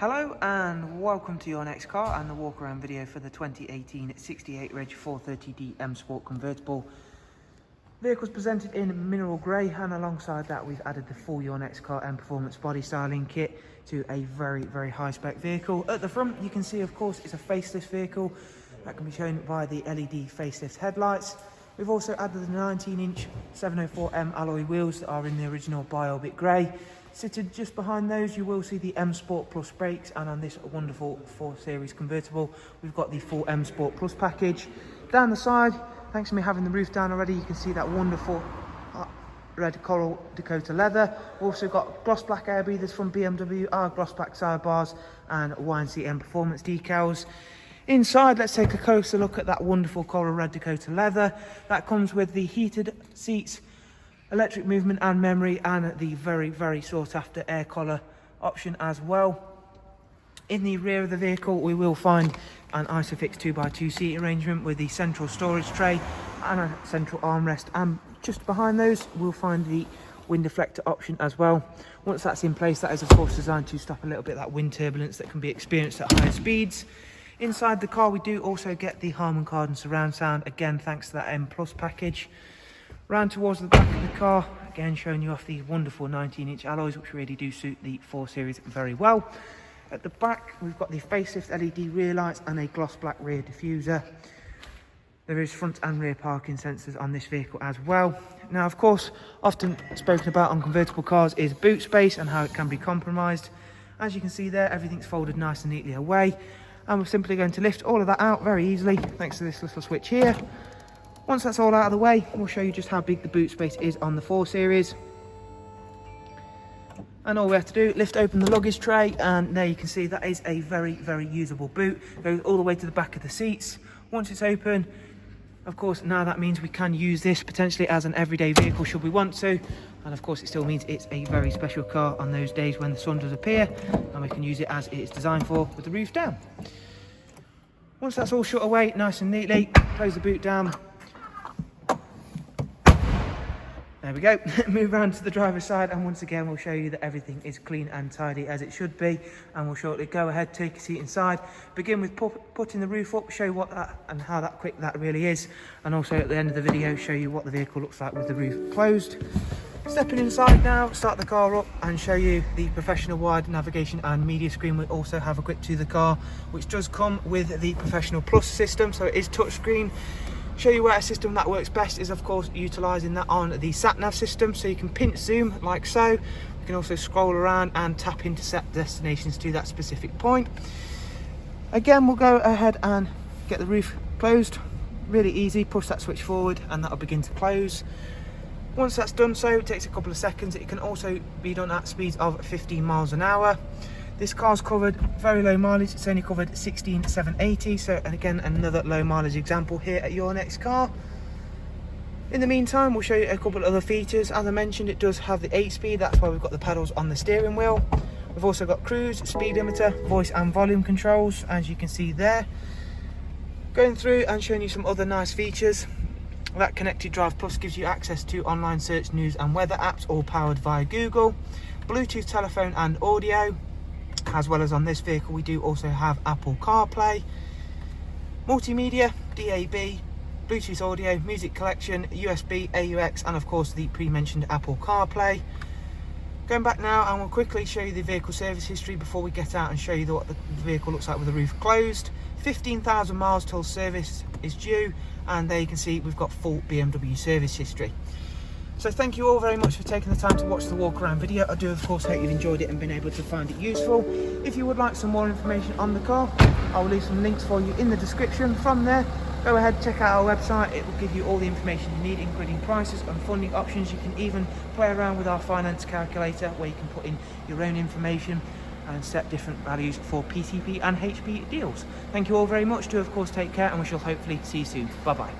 Hello and welcome to your next car and the walk around video for the 2018 68 Reg 430D M Sport Convertible. Vehicle's presented in mineral grey, and alongside that we've added the full Your Next Car M Performance body styling kit to a very high spec vehicle. At the front you can see, of course, it's a facelift vehicle that can be shown by the LED facelift headlights. We've also added the 19-inch 704M alloy wheels that are in the original Biorbit grey. Sitting just behind those you will see the M Sport Plus brakes, and on this wonderful 4 Series convertible we've got the full M Sport Plus package. Down the side, thanks to me having the roof down already, you can see that wonderful red coral Dakota leather. We've also got gloss black air breathers from BMW, our gloss black sidebars and YNC Mperformance decals. Inside, let's take a closer look at that wonderful coral red Dakota leather. That comes with the heated seats, electric movement and memory, and the very sought after air collar option as well. In the rear of the vehicle we will find an Isofix 2x2 seat arrangement with the central storage tray and a central armrest, and just behind those we'll find the wind deflector option as well. Once that's in place, that is of course designed to stop a little bit of that wind turbulence that can be experienced at higher speeds. Inside the car we do also get the Harman Kardon surround sound, again thanks to that M Plus package. Round towards the back of the car, again showing you off these wonderful 19-inch alloys which really do suit the 4 Series very well. At the back we've got the facelift LED rear lights and a gloss black rear diffuser. There is front and rear parking sensors on this vehicle as well. Now of course, often spoken about on convertible cars is boot space and how it can be compromised. As you can see there, everything's folded nice and neatly away, and we're simply going to lift all of that out very easily thanks to this little switch here. Once that's all out of the way, we'll show you just how big the boot space is on the 4 Series. And all we have to do, lift open the luggage tray, and there you can see that is a very usable boot. Goes all the way to the back of the seats. Once it's open, of course, now that means we can use this potentially as an everyday vehicle should we want to. And of course it still means it's a very special car on those days when the sun does appear, and we can use it as it is designed for, with the roof down. Once that's all shut away nice and neatly, close the boot down. There we go. Move around to the driver's side, and once again we'll show you that everything is clean and tidy as it should be, and we'll shortly go ahead, take a seat inside, begin with putting the roof up, show you what that and how that quick that really is, and also at the end of the video show you what the vehicle looks like with the roof closed. Stepping inside now, start the car up and show you the professional wide navigation and media screen. We also have equipped to the car which does come with the Professional Plus system, so it is touchscreen. Show you where a system that works best is of course utilising that on the sat-nav system, so you can pinch zoom like so. You can also scroll around and tap into set destinations to that specific point. Again, we'll go ahead and get the roof closed. Really easy, push that switch forward and that'll begin to close. Once that's done so, it takes a couple of seconds. It can also be done at speeds of 15 miles an hour. This car's covered very low mileage, it's only covered 16,780, so and again another low mileage example here at Your Next Car. In the meantime, we'll show you a couple of other features. As I mentioned, it does have the 8-speed, that's why we've got the pedals on the steering wheel. We've also got cruise, speed limiter, voice and volume controls, as you can see there. Going through and showing you some other nice features. That Connected Drive Plus gives you access to online search, news and weather apps, all powered via Google. Bluetooth telephone and audio. As well as on this vehicle we do also have Apple CarPlay, multimedia, DAB, Bluetooth audio, music collection, USB, AUX, and of course the pre-mentioned Apple CarPlay. Going back now, and we'll quickly show you the vehicle service history before we get out and show you what the vehicle looks like with the roof closed. 15,000 miles till service is due, and there you can see we've got full BMW service history. So thank you all very much for taking the time to watch the walk around video. I do of course hope you've enjoyed it and been able to find it useful. If you would like some more information on the car, I will leave some links for you in the description. From there, go ahead, check out our website. It will give you all the information you need, including prices and funding options. You can even play around with our finance calculator, where you can put in your own information and set different values for PCP and HP deals. Thank you all very much. Do of course take care, and we shall hopefully see you soon. Bye bye.